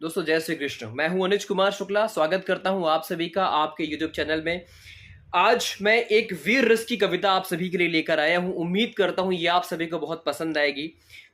दोस्तों जय श्री कृष्ण। मैं हूं अनुज कुमार शुक्ला। स्वागत करता हूं आप सभी का आपके YouTube चैनल में। आज मैं एक वीर रस की कविता आप सभी के लिए लेकर आया हूं। उम्मीद करता हूं ये आप सभी को बहुत पसंद आएगी।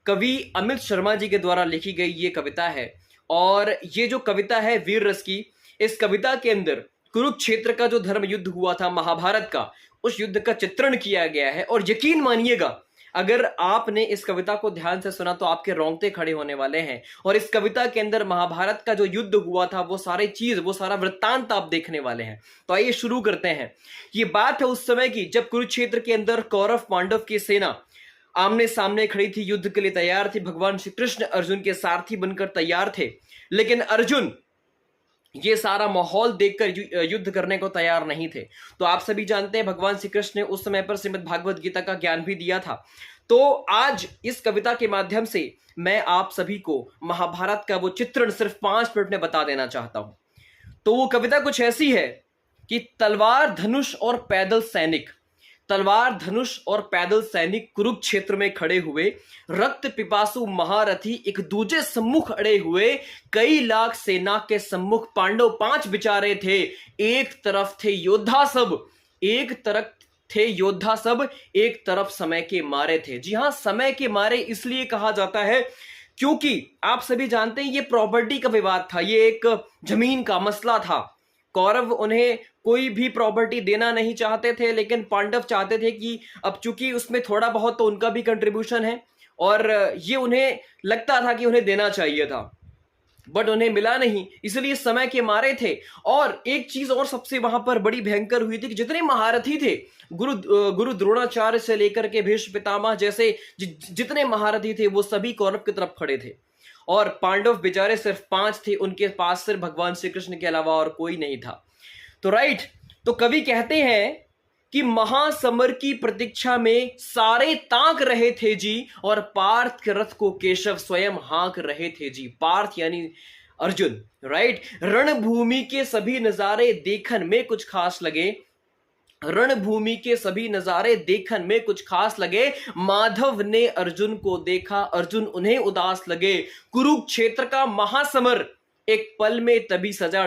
कवि अमित शर्मा जी के द्वारा लिखी गई ये कविता है और ये जो कविता है वीर रस की, इस कविता के अंदर कुरुक्षेत्र का जो धर्म युद्ध हुआ था, महाभारत का, उस युद्ध का चित्रण किया गया है। और यकीन मानिएगा, अगर आपने इस कविता को ध्यान से सुना तो आपके रोंगटे खड़े होने वाले हैं। और इस कविता के अंदर महाभारत का जो युद्ध हुआ था, वो सारा वृत्तांत आप देखने वाले हैं। तो आइए शुरू करते हैं। ये बात है उस समय की जब कुरुक्षेत्र के अंदर कौरव पांडव की सेना आमने सामने खड़ी थी, युद्ध के लिए तैयार थी। भगवान श्री कृष्ण अर्जुन के सारथी बनकर तैयार थे, लेकिन अर्जुन ये सारा माहौल देखकर युद्ध करने को तैयार नहीं थे। तो आप सभी जानते हैं भगवान श्री कृष्ण ने उस समय पर श्रीमद् भागवत गीता का ज्ञान भी दिया था। तो आज इस कविता के माध्यम से मैं आप सभी को महाभारत का वो चित्रण सिर्फ 5 मिनट में बता देना चाहता हूं। तो वो कविता कुछ ऐसी है कि तलवार धनुष और पैदल सैनिक कुरुक्षेत्र में खड़े हुए, रक्त पिपासु महारथी एक दूजे सम्मुख अड़े हुए, कई लाख सेना के सम्मुख पांडव 5 बिचारे थे। एक तरफ थे योद्धा सब, एक तरफ समय के मारे थे। जी हां, समय के मारे इसलिए कहा जाता है क्योंकि आप सभी जानते हैं ये प्रॉपर्टी का विवाद था, ये एक जमीन का मसला था। कौरव उन्हें कोई भी प्रॉपर्टी देना नहीं चाहते थे, लेकिन पांडव चाहते थे कि अब चूंकि उसमें थोड़ा बहुत तो उनका भी कंट्रीब्यूशन है और ये उन्हें लगता था कि उन्हें देना चाहिए था, बट उन्हें मिला नहीं, इसलिए समय के मारे थे। और एक चीज और सबसे वहां पर बड़ी भयंकर हुई थी कि जितने महारथी थे, गुरु द्रोणाचार्य से लेकर के भीष्म पितामह जैसे जितने महारथी थे वो सभी कौरव की तरफ खड़े थे। और पांडव बेचारे सिर्फ 5 थे, उनके पास सिर्फ भगवान श्री कृष्ण के अलावा और कोई नहीं था। तो कवि कहते हैं कि महासमर की प्रतीक्षा में सारे ताक रहे थे जी, और पार्थ के रथ को केशव स्वयं हाँक रहे थे जी। पार्थ यानी अर्जुन, राइट। रणभूमि के सभी नजारे देखन में कुछ खास लगे, माधव ने अर्जुन को देखा, अर्जुन उन्हें उदास लगे। कुरुक्षेत्र का महासमर एक पल में तभी सजा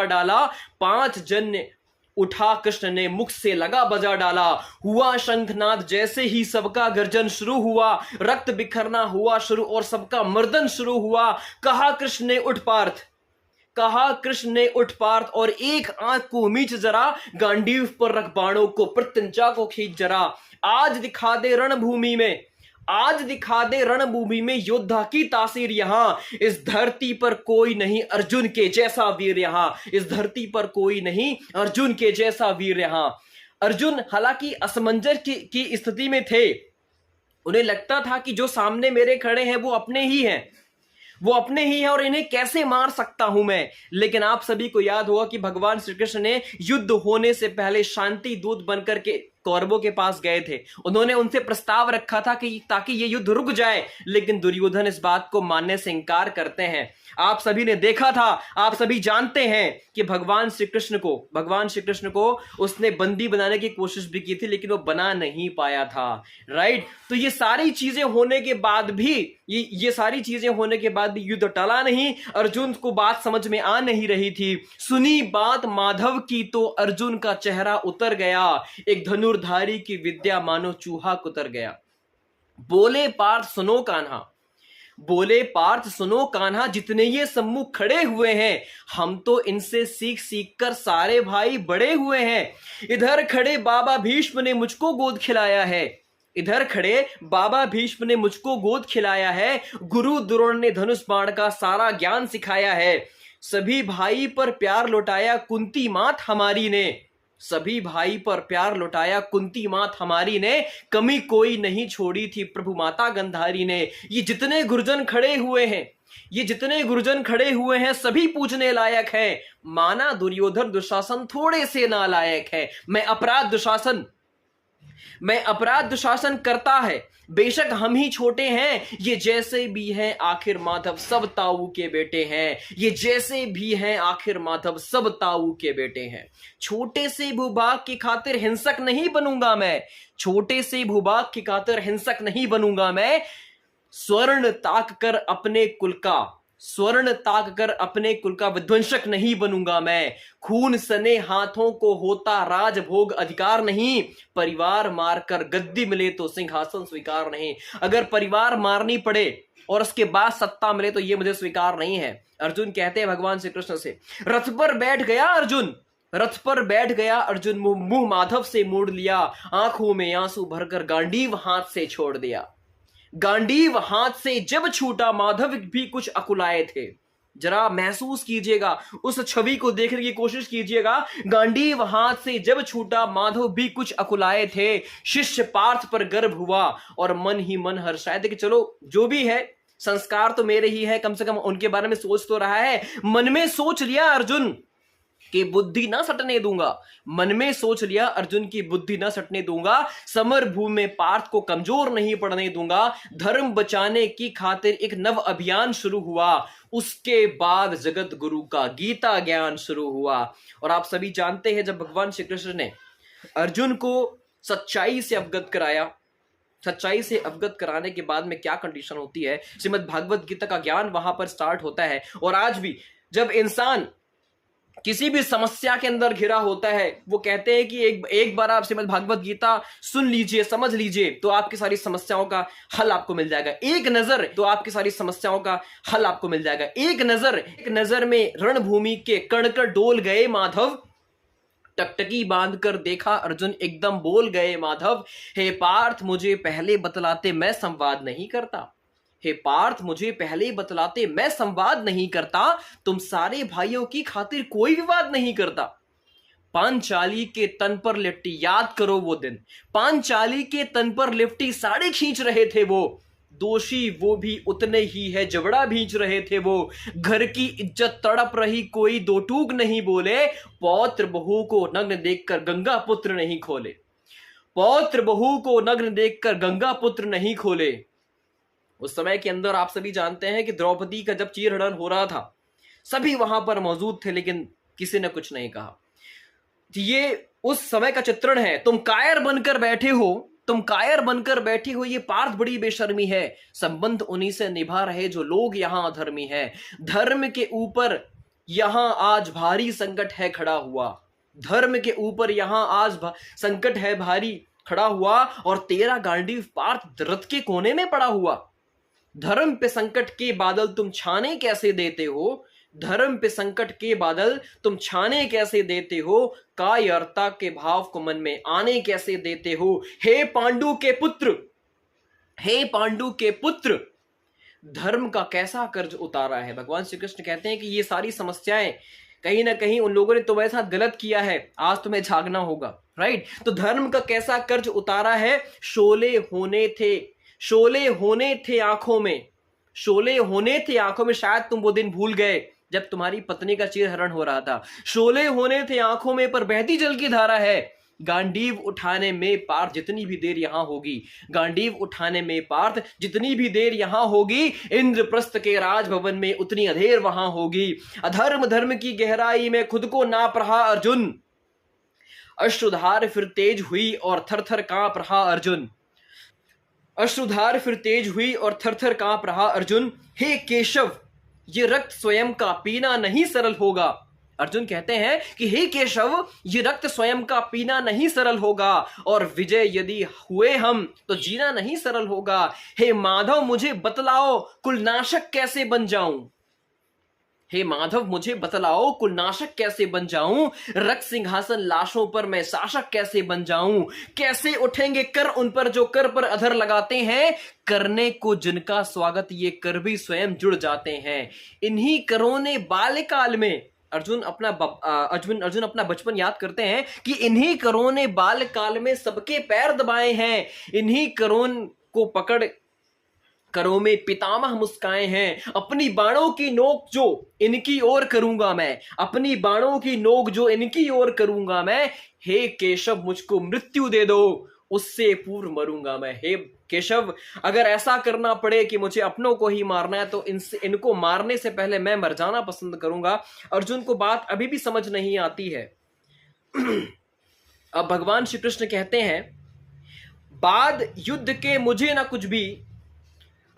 डाला, 5 जन ने उठा कृष्ण ने मुख से लगा बजा डाला। हुआ शंखनाद जैसे ही सबका गर्जन शुरू हुआ, रक्त बिखरना हुआ शुरू और सबका मर्दन शुरू हुआ। कहा कृष्ण ने उठ पार्थ और एक आंख को मीच जरा, गांडीव पर रख बाणों को प्रत्यंचा को खींच जरा। आज दिखा दे रणभूमि में योद्धा की तासीर यहां, इस धरती पर कोई नहीं अर्जुन के जैसा वीर यहां। अर्जुन हालांकि असमंजस की स्थिति में थे। उन्हें लगता था कि जो सामने मेरे खड़े हैं वो अपने ही हैं और इन्हें कैसे मार सकता हूं मैं। लेकिन आप सभी को याद होगा कि भगवान श्री कृष्ण ने युद्ध होने से पहले शांति दूत बनकर के कौरवों के पास गए थे। उन्होंने उनसे प्रस्ताव रखा था कि ताकि ये युद्ध रुक जाए, लेकिन दुर्योधन इस बात को मानने से इंकार करते हैं। आप सभी ने देखा था, आप सभी जानते हैं कि भगवान श्री कृष्ण को उसने बंदी बनाने की कोशिश भी की थी, लेकिन वो बना नहीं पाया था, राइट। तो ये सारी चीजें होने के बाद भी युद्ध टला नहीं। अर्जुन को बात समझ में आ नहीं रही थी। सुनी बात माधव की तो अर्जुन का चेहरा उतर गया, एक धनुर्धारी की विद्या मानो चूहा कुतर गया। बोले पार्थ सुनो कान्हा, जितने ये सम्मुख खड़े हुए हैं, हम तो इनसे सीख कर सारे भाई बड़े हुए हैं। इधर खड़े बाबा भीष्म ने मुझको गोद खिलाया है, गुरु द्रोण ने धनुष बाण का सारा ज्ञान सिखाया है। सभी भाई पर प्यार लुटाया कुंती मात हमारी ने, कमी कोई नहीं छोड़ी थी प्रभु माता गंधारी ने। ये जितने गुरुजन खड़े हुए हैं सभी पूजने लायक हैं। माना दुर्योधन दुशासन थोड़े से नालायक है। मैं अपराध दुशासन करता है, बेशक हम ही छोटे हैं, ये जैसे भी हैं आखिर माधव सब ताऊ के बेटे हैं। छोटे से भूभाग की खातिर हिंसक नहीं बनूंगा मैं, स्वर्ण ताक कर अपने कुल का, स्वर्ण ताक कर अपने कुल का विध्वंसक नहीं बनूंगा मैं। खून सने हाथों को होता राजभोग अधिकार नहीं, परिवार मारकर गद्दी मिले तो सिंहासन स्वीकार नहीं। अगर परिवार मारनी पड़े और उसके बाद सत्ता मिले तो ये मुझे स्वीकार नहीं है। अर्जुन कहते हैं भगवान श्री कृष्ण से, रथ पर बैठ गया अर्जुन, रथ पर बैठ गया अर्जुन, मुंह माधव से मोड़ लिया, आंखों में आंसू भरकर गांडीव हाथ से छोड़ दिया। गांडीव हाथ से जब छूटा माधव भी कुछ अकुलाए थे। जरा महसूस कीजिएगा, उस छवि को देखने की कोशिश कीजिएगा। गांडीव हाथ से जब छूटा माधव भी कुछ अकुलाए थे। शिष्य पार्थ पर गर्व हुआ और मन ही मन हर्षाए थे कि चलो जो भी है, संस्कार तो मेरे ही है, कम से कम उनके बारे में सोच तो रहा है। मन में सोच लिया अर्जुन कि बुद्धि ना सटने दूंगा, मन में सोच लिया अर्जुन की बुद्धि ना सटने दूंगा। समर भूमि में पार्थ को कमजोर नहीं पड़ने दूंगा। धर्म बचाने की खातिर एक नव अभियान शुरू हुआ। उसके बाद जगत गुरु का गीता ज्ञान शुरू हुआ। और आप सभी जानते हैं, जब भगवान श्री कृष्ण ने अर्जुन को सच्चाई से अवगत कराया, सच्चाई से अवगत कराने के बाद में क्या कंडीशन होती है, श्रीमद् भागवत गीता का ज्ञान वहां पर स्टार्ट होता है। और आज भी जब इंसान किसी भी समस्या के अंदर घिरा होता है, वो कहते हैं कि एक बार आप श्रीमद् भागवत गीता सुन लीजिए, समझ लीजिए, तो आपकी सारी समस्याओं का हल आपको मिल जाएगा। एक नजर तो आपकी सारी समस्याओं का हल आपको मिल जाएगा। एक नजर में रणभूमि के कण कण डोल गए माधव। टकटकी बांधकर देखा अर्जुन, एकदम बोल गए माधव, हे पार्थ मुझे पहले बतलाते मैं संवाद नहीं करता। हे पार्थ मुझे पहले बतलाते मैं संवाद नहीं करता। तुम सारे भाइयों की खातिर कोई विवाद नहीं करता। पांचाली के तन पर लिपटी, याद करो वो दिन, पांचाली के तन पर लिपटी साड़ी खींच रहे थे वो। दोषी वो भी उतने ही है, जबड़ा भींच रहे थे वो। घर की इज्जत तड़प रही, कोई दो टूक नहीं बोले। पौत्र बहू को नग्न देखकर गंगा पुत्र नहीं खोले, पौत्र बहू को नग्न देखकर गंगा पुत्र नहीं खोले। उस समय के अंदर आप सभी जानते हैं कि द्रौपदी का जब चीरहरण हो रहा था, सभी वहां पर मौजूद थे, लेकिन किसी ने कुछ नहीं कहा। ये उस समय का चित्रण है। तुम कायर बनकर बैठे हो, तुम कायर बनकर बैठे हो, ये पार्थ बड़ी बेशर्मी है। संबंध उन्हीं से निभा रहे जो लोग यहां अधर्मी है। धर्म के ऊपर यहां आज भारी संकट है खड़ा हुआ, धर्म के ऊपर यहां आज संकट है भारी खड़ा हुआ। और तेरा गांडीव पार्थ रथ के कोने में पड़ा हुआ। धर्म पे संकट के बादल तुम छाने कैसे देते हो, धर्म पे संकट के बादल तुम छाने कैसे देते हो। कायरता के भाव को मन में आने कैसे देते हो। हे पांडु के पुत्र, हे पांडु के पुत्र, धर्म का कैसा कर्ज उतारा है। भगवान श्री कृष्ण कहते हैं कि ये सारी समस्याएं कहीं ना कहीं उन लोगों ने तुम्हारे साथ गलत किया है, आज तुम्हें जागना होगा। राइट, तो धर्म का कैसा कर्ज उतारा है। शोले होने थे, शोले होने थे आंखों में, शोले होने थे आंखों में। शायद तुम वो दिन भूल गए जब तुम्हारी पत्नी का चीरहरण हो रहा था। शोले होने थे आंखों में पर बहती जल की धारा है। गांडीव उठाने में पार्थ जितनी भी देर यहां होगी, गांडीव उठाने में पार्थ जितनी भी देर यहां होगी, इंद्रप्रस्थ के राजभवन में उतनी अधेर वहां होगी। अधर्म धर्म की गहराई में खुद को नाप रहा अर्जुन। अश्रुधार फिर तेज हुई और थर थर कांप रहा अर्जुन। अश्रुधार फिर तेज हुई और थर थर कांप रहा अर्जुन। हे केशव, ये रक्त स्वयं का पीना नहीं सरल होगा। अर्जुन कहते हैं कि हे केशव, ये रक्त स्वयं का पीना नहीं सरल होगा, और विजय यदि हुए हम तो जीना नहीं सरल होगा। हे माधव मुझे बतलाओ, कुलनाशक कैसे बन जाऊं। हे माधव मुझे बतलाओ, कुलनाशक कैसे बन जाऊं। रक्त सिंहासन लाशों पर मैं शासक कैसे बन जाऊं। कैसे उठेंगे कर उन पर जो कर पर अधर लगाते हैं। करने को जिनका स्वागत ये कर भी स्वयं जुड़ जाते हैं। इन्हीं करों ने बाल्यकाल में, अर्जुन अपना बचपन याद करते हैं कि इन्हीं करों ने बाल्यकाल में सबके पैर दबाए हैं। इन्हीं करों को पकड़ करों में पितामह मुस्काए हैं। अपनी बाणों की नोक जो इनकी ओर करूंगा मैं, अपनी बाणों की नोक जो इनकी ओर करूंगा मैं। हे केशव मुझको मृत्यु दे दो, उससे पूर्व मरूंगा मैं। हे केशव, अगर ऐसा करना पड़े कि मुझे अपनों को ही मारना है तो इनको मारने से पहले मैं मर जाना पसंद करूंगा। अर्जुन को बात अभी भी समझ नहीं आती है। अब भगवान श्री कृष्ण कहते हैं, बाद युद्ध के मुझे ना कुछ भी,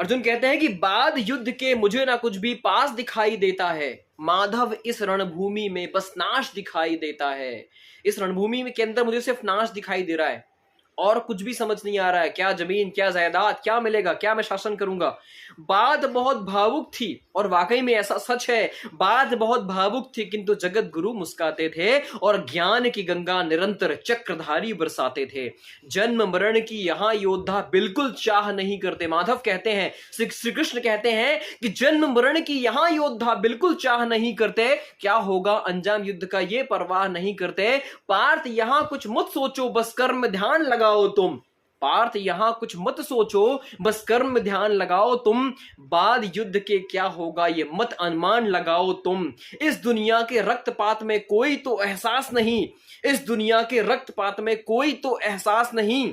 अर्जुन कहते हैं कि बाद युद्ध के मुझे ना कुछ भी पास दिखाई देता है, माधव इस रणभूमि में बस नाश दिखाई देता है। इस रणभूमि में के अंदर मुझे सिर्फ नाश दिखाई दे रहा है और कुछ भी समझ नहीं आ रहा है। क्या जमीन, क्या जायदाद, क्या मिलेगा, क्या मैं शासन करूंगा। बात बहुत भावुक थी और वाकई में ऐसा सच है, बात बहुत भावुक थी, किंतु जगत गुरु मुस्काते थे और ज्ञान की गंगा निरंतर चक्रधारी बरसाते थे। जन्म मरण की यहां योद्धा बिल्कुल चाह नहीं करते। माधव कहते हैं, श्री कृष्ण कहते हैं कि जन्म मरण की यहां योद्धा बिल्कुल चाह नहीं करते, क्या होगा अंजाम युद्ध का ये परवाह नहीं करते। पार्थ यहां कुछ मत सोचो, बस कर्म ध्यान लगाओ तुम। पार्थ यहां कुछ मत सोचो, बस कर्म ध्यान लगाओ तुम। बाद युद्ध के क्या होगा ये मत अनुमान लगाओ तुम। इस दुनिया के रक्तपात में कोई तो एहसास नहीं, इस दुनिया के रक्तपात में कोई तो एहसास नहीं।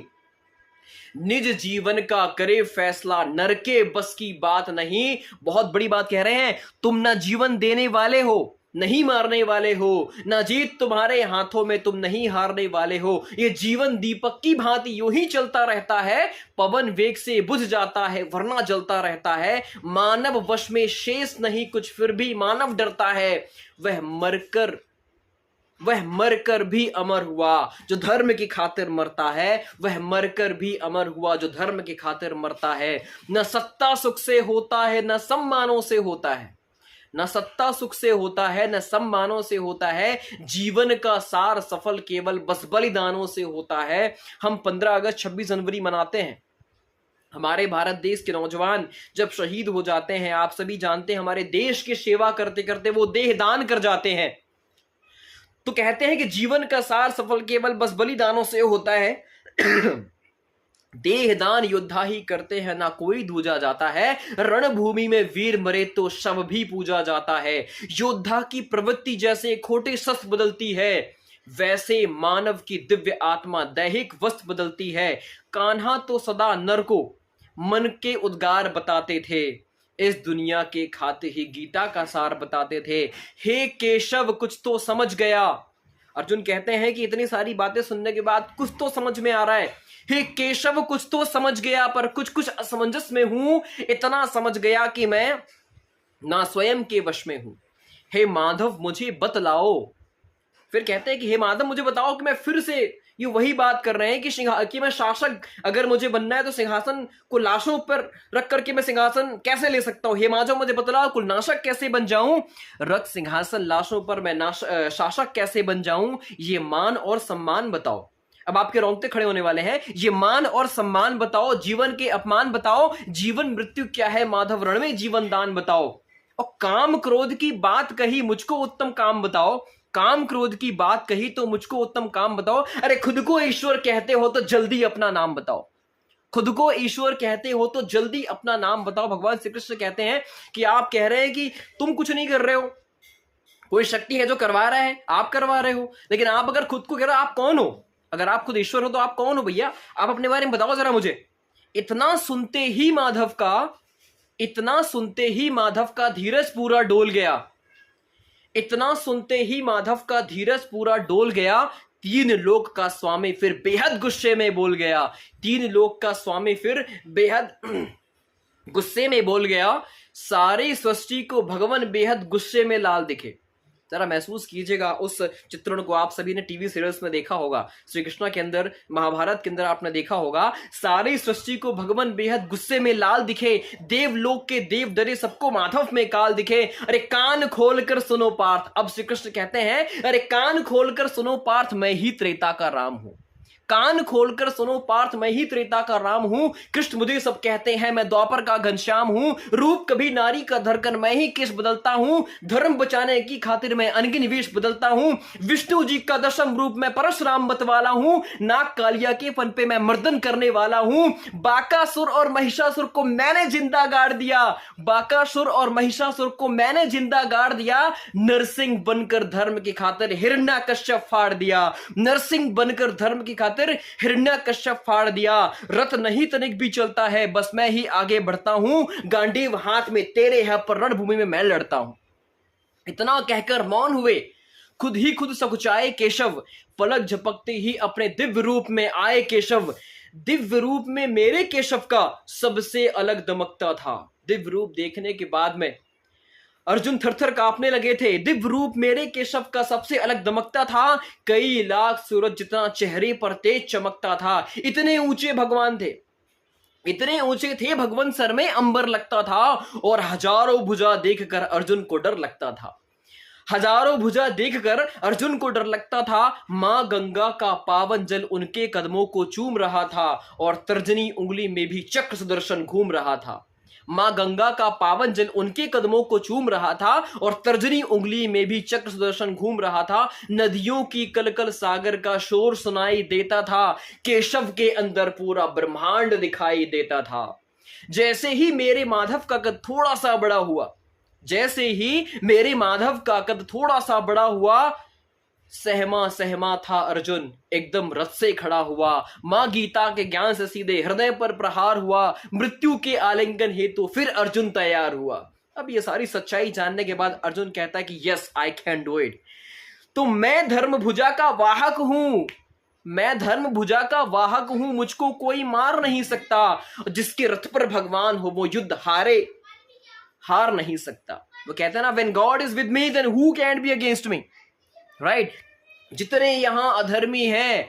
निज जीवन का करे फैसला, नर के बस की बात नहीं। बहुत बड़ी बात कह रहे हैं, तुम ना जीवन देने वाले हो, नहीं मारने वाले हो, ना जीत तुम्हारे हाथों में, तुम नहीं हारने वाले हो। ये जीवन दीपक की भांति यूं ही चलता रहता है, पवन वेग से बुझ जाता है वरना जलता रहता है। मानव वश में शेष नहीं कुछ, फिर भी मानव डरता है। वह मरकर भी अमर हुआ जो धर्म की खातिर मरता है, वह मरकर भी अमर हुआ जो धर्म की खातिर मरता है। न सत्ता सुख से होता है, न सम्मानों से होता है, न सत्ता सुख से होता है, न सम्मानों से होता है। जीवन का सार सफल केवल बस बलिदानों से होता है। हम 15 अगस्त 26 जनवरी मनाते हैं। हमारे भारत देश के नौजवान जब शहीद हो जाते हैं, आप सभी जानते हैं, हमारे देश की सेवा करते करते वो देह दान कर जाते हैं। तो कहते हैं कि जीवन का सार सफल केवल बस बलिदानों से होता है। देहदान योद्धा ही करते हैं, ना कोई दूजा जाता है। रणभूमि में वीर मरे तो शव भी पूजा जाता है। योद्धा की प्रवृत्ति जैसे खोटे शस्त्र बदलती है, वैसे मानव की दिव्य आत्मा दैहिक वस्त्र बदलती है। कान्हा तो सदा नर को मन के उद्गार बताते थे, इस दुनिया के खाते ही गीता का सार बताते थे। हे केशव कुछ तो समझ गया। अर्जुन कहते हैं कि इतनी सारी बातें सुनने के बाद कुछ तो समझ में आ रहा है। हे केशव कुछ तो समझ गया, पर कुछ कुछ असमंजस में हूं। इतना समझ गया कि मैं ना स्वयं के वश में हूं। हे माधव मुझे बतलाओ। फिर कहते हैं कि हे माधव मुझे बताओ कि मैं फिर से, ये वही बात कर रहे हैं कि मैं शासक अगर मुझे बनना है तो सिंहासन को लाशों पर रख करके मैं सिंहासन कैसे ले सकता हूं। हे माधव मुझे बतलाओ, कुलनाशक कैसे बन जाऊं। रख सिंहासन लाशों पर मैं शासक कैसे बन जाऊं। ये मान और सम्मान बताओ। अब आपके रोंगटे खड़े होने वाले हैं। ये मान और सम्मान बताओ, जीवन के अपमान बताओ, जीवन मृत्यु क्या है माधव रण में जीवन दान बताओ। और काम क्रोध की बात कही, मुझको उत्तम काम बताओ। काम क्रोध की बात कही तो मुझको उत्तम काम बताओ। अरे खुद को ईश्वर कहते हो तो जल्दी अपना नाम बताओ। खुद को ईश्वर कहते हो तो जल्दी अपना नाम बताओ। भगवान श्री कृष्ण कहते हैं कि आप कह रहे हैं कि तुम कुछ नहीं कर रहे हो, कोई शक्ति है जो करवा रहा है, आप करवा रहे हो। लेकिन आप अगर खुद को कह रहे हो, आप कौन हो? अगर आप खुद ईश्वर हो तो आप कौन हो भैया? आप अपने बारे में बताओ जरा मुझे। इतना सुनते ही माधव का धीरज पूरा डोल गया। इतना सुनते ही माधव का धीरज पूरा डोल गया। तीन लोक का स्वामी फिर बेहद गुस्से में बोल गया। तीन लोक का स्वामी फिर बेहद गुस्से में बोल गया। सारी सृष्टि को भगवान बेहद गुस्से में लाल दिखे। जरा महसूस कीजिएगा उस चित्रण को। आप सभी ने टीवी सीरियल्स में देखा होगा, श्री कृष्ण के अंदर, महाभारत के अंदर आपने देखा होगा। सारी सृष्टि को भगवान बेहद गुस्से में लाल दिखे। देवलोक के देव डरे, सबको माधव में काल दिखे। अरे कान खोलकर सुनो पार्थ। अब श्री कृष्ण कहते हैं, अरे कान खोलकर सुनो पार्थ, मैं ही त्रेता का राम हूं। कान खोलकर सुनो पार्थ, मैं ही त्रेता का राम हूं। कृष्ण मुझे सब कहते हैं, मैं द्वापर का घनश्याम हूं। रूप कभी नारी का धरकर मैं ही केश बदलता हूं। धर्म बचाने की खातिर मैं अनगिन वेश बदलता हूं। विष्णु जी का दशम रूप मैं परशुराम मतवाला हूं। नाग कालिया के फन पे मैं मर्दन करने वाला हूं। बाकासुर और महिषासुर को मैंने जिंदा गाड़ दिया। बाकासुर और महिषासुर को मैंने जिंदा गाड़ दिया। नरसिंह बनकर धर्म की खातिर हिरण्याकश्यप फाड़ दिया। नरसिंह बनकर धर्म की खातिर हिरण्याकश्यप फाड़ दिया। रथ नहीं तनिक भी चलता है, बस मैं ही आगे बढ़ता हूं। गांडीव हाथ में तेरे है, पर रणभूमि में मैं लड़ता हूं। इतना कहकर मौन हुए, खुद सकुचाए केशव। पलक झपकते ही अपने दिव्य रूप में आए केशव। दिव्य रूप में मेरे केशव का सबसे अलग दमकता था। दिव्य रूप देखने के बाद में अर्जुन थरथर कांपने लगे थे। दिव्य रूप मेरे केशव का सबसे अलग दमकता था, कई लाख सूरज जितना चेहरे पर तेज चमकता था। इतने ऊंचे भगवान थे, इतने ऊंचे थे भगवान, सर में अंबर लगता था और हजारों भुजा देखकर अर्जुन को डर लगता था। हजारों भुजा देखकर अर्जुन को डर लगता था। मां गंगा का पावन जल उनके कदमों को चूम रहा था और तर्जनी उंगली में भी चक्र सुदर्शन घूम रहा था। मां गंगा का पावन जल उनके कदमों को चूम रहा था और तर्जनी उंगली में भी चक्र सुदर्शन घूम रहा था। नदियों की कलकल सागर का शोर सुनाई देता था। केशव के अंदर पूरा ब्रह्मांड दिखाई देता था। जैसे ही मेरे माधव का कद थोड़ा सा बड़ा हुआ, जैसे ही मेरे माधव का कद थोड़ा सा बड़ा हुआ, सहमा सहमा था अर्जुन, एकदम रथ से खड़ा हुआ। मां गीता के ज्ञान से सीधे हृदय पर प्रहार हुआ। मृत्यु के आलिंगन हेतु फिर अर्जुन तैयार हुआ। अब ये सारी सच्चाई जानने के बाद अर्जुन कहता है कि yes I can do it. तो मैं धर्म भुजा का वाहक हूं, मैं धर्म भुजा का वाहक हूं, मुझको कोई मार नहीं सकता। जिसके रथ पर भगवान हो वो युद्ध हार नहीं सकता। वो कहते हैं ना, when God is with me then who can be against me, right? जितने यहां अधर्मी हैं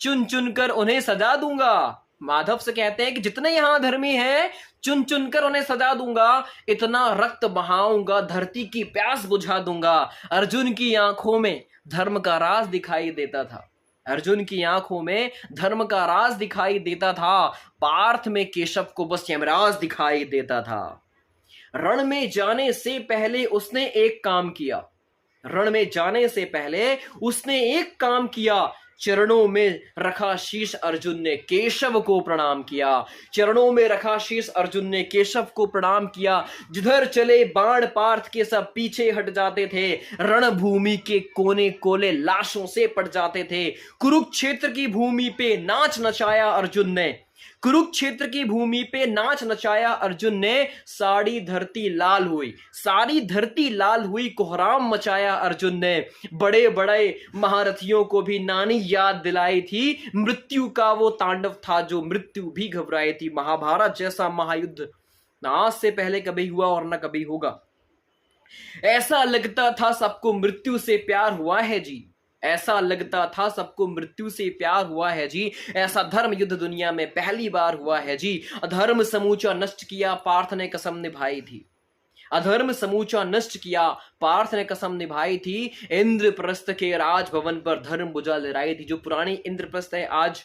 चुन चुन कर उन्हें सजा दूंगा। माधव से कहते हैं कि जितने यहां अधर्मी हैं चुन चुन कर उन्हें सजा दूंगा। इतना रक्त बहाऊंगा, धरती की प्यास बुझा दूंगा। अर्जुन की आंखों में धर्म का राज दिखाई देता था। अर्जुन की आंखों में धर्म का राज दिखाई देता था। पार्थ में केशव को बस यमराज दिखाई देता था। रण में जाने से पहले उसने एक काम किया। रण में जाने से पहले उसने एक काम किया। चरणों में रखा शीश अर्जुन ने केशव को प्रणाम किया। चरणों में रखा शीश अर्जुन ने केशव को प्रणाम किया। जिधर चले बाण पार्थ के सब पीछे हट जाते थे। रणभूमि के कोने कोले लाशों से पट जाते थे। कुरुक्षेत्र की भूमि पे नाच नचाया अर्जुन ने। कुरुक्षेत्र की भूमि पे नाच नचाया अर्जुन ने। सारी धरती लाल हुई, सारी धरती लाल हुई, कोहराम मचाया अर्जुन ने। बड़े बड़े महारथियों को भी नानी याद दिलाई थी। मृत्यु का वो तांडव था जो मृत्यु भी घबराई थी। महाभारत जैसा महायुद्ध ना आज से पहले कभी हुआ और ना कभी होगा। ऐसा लगता था सबको मृत्यु से प्यार हुआ है जी, ऐसा लगता था सबको मृत्यु से प्यार हुआ है जी। ऐसा धर्म युद्ध दुनिया में पहली बार हुआ है जी। अधर्म समूचा नष्ट किया पार्थ ने कसम निभाई थी। अधर्म समूचा नष्ट किया पार्थ ने कसम निभाई थी। इंद्रप्रस्थ के राजभवन पर धर्म भुजा लहराई थी। जो पुरानी इंद्रप्रस्थ है आज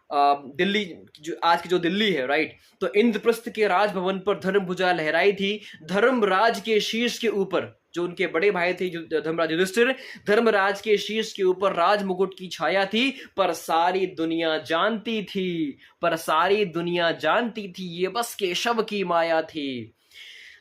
दिल्ली, जो आज की जो दिल्ली है, राइट, तो इंद्रप्रस्थ के राजभवन पर धर्म भुजा लहराई थी। धर्मराज के शीर्ष के ऊपर, जो उनके बड़े भाई थे धर्मराज युधिष्ठिर, धर्मराज के शीर्ष के ऊपर राज मुकुट की छाया थी। पर सारी दुनिया जानती थी, पर सारी दुनिया जानती थी ये बस केशव की माया थी।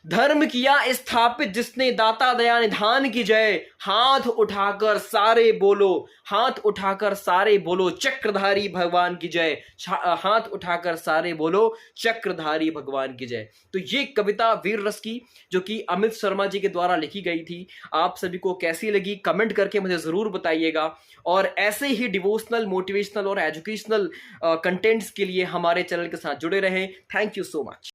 धर्म किया स्थापित जिसने, दाता दया निधान की जय। हाथ उठाकर सारे बोलो, हाथ उठाकर सारे बोलो चक्रधारी भगवान की जय। हाथ उठाकर सारे बोलो चक्रधारी भगवान की जय। तो ये कविता वीर रस की, जो कि अमित शर्मा जी के द्वारा लिखी गई थी, आप सभी को कैसी लगी कमेंट करके मुझे जरूर बताइएगा। और ऐसे ही डिवोशनल, मोटिवेशनल और एजुकेशनल कंटेंट्स के लिए हमारे चैनल के साथ जुड़े रहें। Thank you so much.